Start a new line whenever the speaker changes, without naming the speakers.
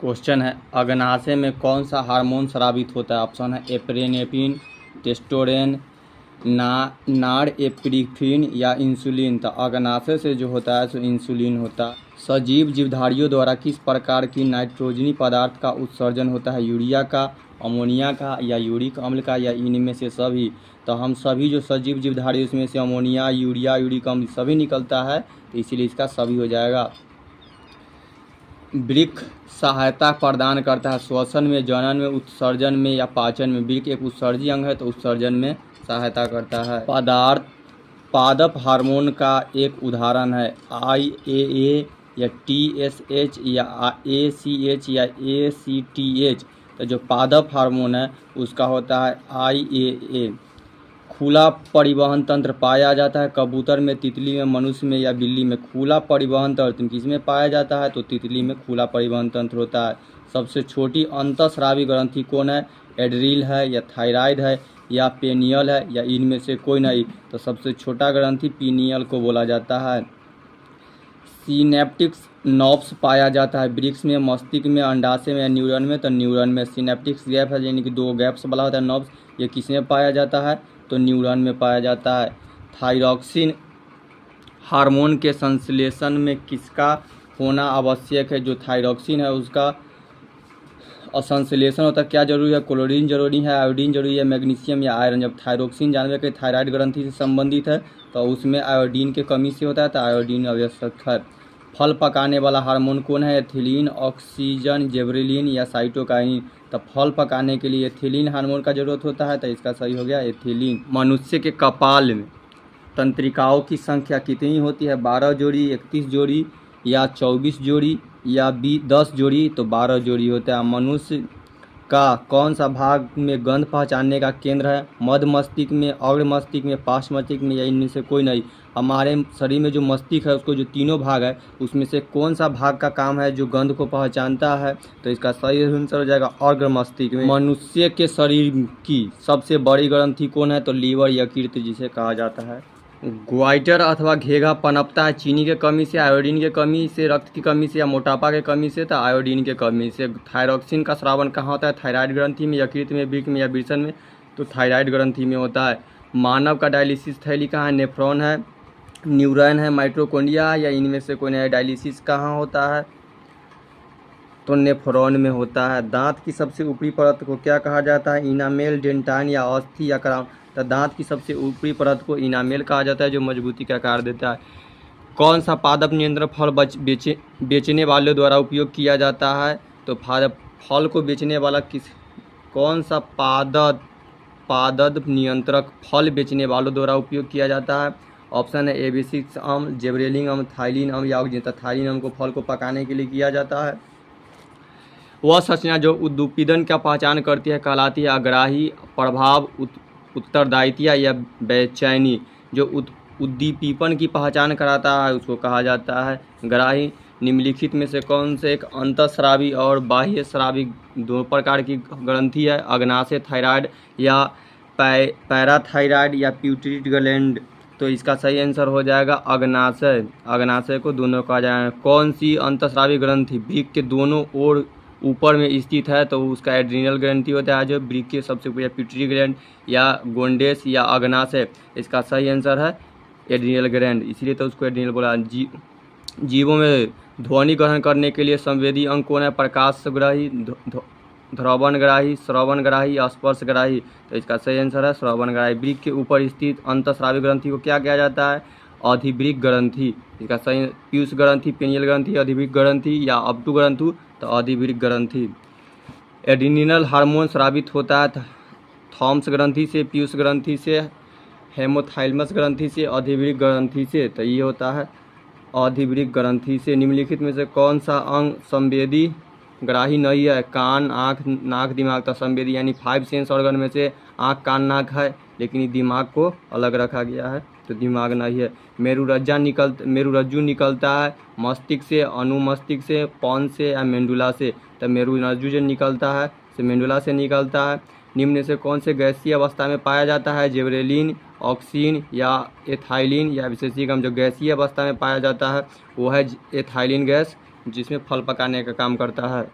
Question है, अग्नाशय में कौन सा हार्मोन स्रावित होता है? ऑप्शन है एप्रेनेफ्रिन, टेस्टोस्टेरोन, नॉरएपिनेफ्रिन या इंसुलिन। तो अग्नाशय से जो होता है सो इंसुलिन होता है। सजीव जीवधारियों द्वारा किस प्रकार की नाइट्रोजनी पदार्थ का उत्सर्जन होता है? यूरिया का, अमोनिया का या यूरिक अम्ल का या इनमें से सभी? तो हम सभी जो सजीव जीवधारी उसमें से अमोनिया, यूरिया, यूरिक अम्ल सभी निकलता है, तो इसीलिए इसका सभी हो जाएगा। वृक्क सहायता प्रदान करता है श्वसन में, जनन में, उत्सर्जन में या पाचन में। वृक्क एक उत्सर्जी अंग है तो उत्सर्जन में सहायता करता है। पादप हार्मोन का एक उदाहरण है IAA या TSH या ACH या ACTH। तो जो पादप हार्मोन है उसका होता है IAA। खुला परिवहन तंत्र पाया जाता है कबूतर में, तितली में, मनुष्य में या बिल्ली में। खुला परिवहन तंत्र किसमें पाया जाता है? तो तितली में खुला परिवहन तंत्र होता है। सबसे छोटी अंतःस्रावी ग्रंथि कौन है? एड्रिल है या थायराइड है या पेनियल है या इनमें से कोई नहीं? तो सबसे छोटा ग्रंथि पीनियल को बोला जाता है। सिनेप्टिक्स नर्व्स पाया जाता है वृक्क में, मस्तिष्क में, अंडाशय में या न्यूरॉन में? तो न्यूरॉन में। सिनेप्टिक्स गैप है यानी कि दो गैप्स वाला होता है नर्व्स, ये किसमें पाया जाता है? तो न्यूरॉन में पाया जाता है। थायरॉक्सिन हार्मोन के संश्लेषण में किसका होना आवश्यक है? जो थायरॉक्सिन है उसका संश्लेषण होता है क्या जरूरी है? क्लोरीन जरूरी है, आयोडीन जरूरी है, मैग्नीशियम या आयरन। जब थायरॉक्सिन जानवे के थायराइड ग्रंथि से संबंधित है तो उसमें आयोडीन के कमी से होता है, तो आयोडीन आवश्यक है। फल पकाने वाला हार्मोन कौन है? एथिलीन, ऑक्सीजन, जिबरेलिन या साइटोकाइनिन। तो फल पकाने के लिए एथिलीन हार्मोन का जरूरत होता है, तो इसका सही हो गया एथिलीन। मनुष्य के कपाल में तंत्रिकाओं की संख्या कितनी होती है? 12 जोड़ी, 31 जोड़ी या 24 जोड़ी या 10 जोड़ी? तो 12 जोड़ी होता है। मनुष्य का कौन सा भाग में गंध पहचानने का केंद्र है? मध्य मस्तिष्क में, अग्र मस्तिष्क में, पार्श्व मस्तिष्क में या इनमें से कोई नहीं? हमारे शरीर में जो मस्तिष्क है उसको जो तीनों भाग है उसमें से कौन सा भाग का काम है जो गंध को पहचानता है? तो इसका सही आंसर हो जाएगा अग्र मस्तिष्क में। मनुष्य के शरीर की सबसे बड़ी ग्रंथि कौन है? तो लीवर, यकृत जिसे कहा जाता है। ग्वाइटर अथवा घेघा पनपता है चीनी के कमी से, आयोडीन के कमी से, रक्त की कमी से या मोटापा के कमी से? तो आयोडीन के कमी से। थायरॉक्सिन का स्रावन कहाँ होता है? थायराइड ग्रंथि में, यकृत में, वृक्क में या वृषण में? तो थायराइड ग्रंथि में होता है। मानव का डायलिसिस थैली कहाँ है? नेफ्रॉन है, न्यूरॉन है, माइटोकॉन्ड्रिया या इनमें से कोई नहीं? डायलिसिस कहाँ होता है? तो नेफ्रॉन में होता है। दांत की सबसे ऊपरी परत को क्या कहा जाता है? इनामेल, डेंटाइन या अस्थि या क्राउन? तो दांत की सबसे ऊपरी परत को इनामेल कहा जाता है जो मजबूती का आकार देता है। कौन सा पादप नियंत्रण फल बेचने वालों द्वारा उपयोग किया जाता है? तो फल को बेचने वाला कौन सा पादप नियंत्रक फल बेचने वालों द्वारा उपयोग किया जाता है? ऑप्शन है एबेसिक्स अम्ल, जिबरेलिन अम्ल, थाइलिन अम्ल या ऑक्सीजन। थाइलिन अम्ल को फल को पकाने के लिए किया जाता है। वह संरचना जो उद्दीपन का पहचान करती है कहलाती है अग्राही, प्रभाव, उत्तरदायित्व या बेचैनी। जो उद्दीपन की पहचान कराता है उसको कहा जाता है ग्राही। निम्नलिखित में से कौन से एक अंतःस्रावी और बाह्य स्रावी दो प्रकार की ग्रंथि है? अग्नाशय थायराइड या पैराथायराइड या प्यूटरी ग्लैंड? तो इसका सही आंसर हो जाएगा अग्नाशय। अग्नाशय को दोनों कहा जाएगा। कौन सी अंतःस्रावी ग्रंथि वृक्क के दोनों ओर ऊपर में स्थित है? तो उसका एड्रिनल ग्रंथि होता है जो वृक्क के सबसे ऊपर, पिट्यूटरी ग्लैंड या गोंडेस या अग्नाशय। इसका सही आंसर है एड्रिनल ग्लैंड, इसलिए तो उसको एड्रिनल बोला। जीवों में ध्वनि ग्रहण करने के लिए संवेदी अंग कौन है? प्रकाशग्राही, ध्रवणग्राही, श्रवणग्राही, स्पर्शग्राही? तो इसका सही आंसर है श्रवणग्राही। वृक्क के ऊपर स्थित अंतःस्रावी ग्रंथि को क्या कहा जाता है? अधिवृक्क ग्रंथि। इसका सही पीयूष ग्रंथि, पेनियल ग्रंथि, अधिवृक्क ग्रंथि या अपटू ग्रंथि? तो अधिवृक्क ग्रंथि। एड्रिनल हार्मोन स्रावित होता है थॉमस ग्रंथि से, पीयूष ग्रंथि से, हेमोथैलेमस ग्रंथि से, अधिवृक्क ग्रंथि से? तो ये होता है अधिवृक्क ग्रंथि से। निम्नलिखित में से कौन सा अंग संवेदी ग्राही नहीं है? कान, आँख, नाक, दिमाग। तो संवेदी यानी 5 सेंस ऑर्गन में से आँख, कान, नाक है, लेकिन दिमाग को अलग रखा गया है, तो दिमाग नहीं है। मेरुरज्जु निकलता है मस्तिष्क से, अनुमस्तिष्क से, पॉन्स से या मेंडुला से? तो मेरुरज्जु जो निकलता है से मेंडुला से निकलता है। निम्न से कौन से गैसीय अवस्था में पाया जाता है? जिबरेलिन, ऑक्सीन या एथाइलिन या विशेषिक अम्ल? जो गैसीय अवस्था में पाया जाता है वो है एथाइलिन गैस, जिसमें फल पकाने का काम करता है।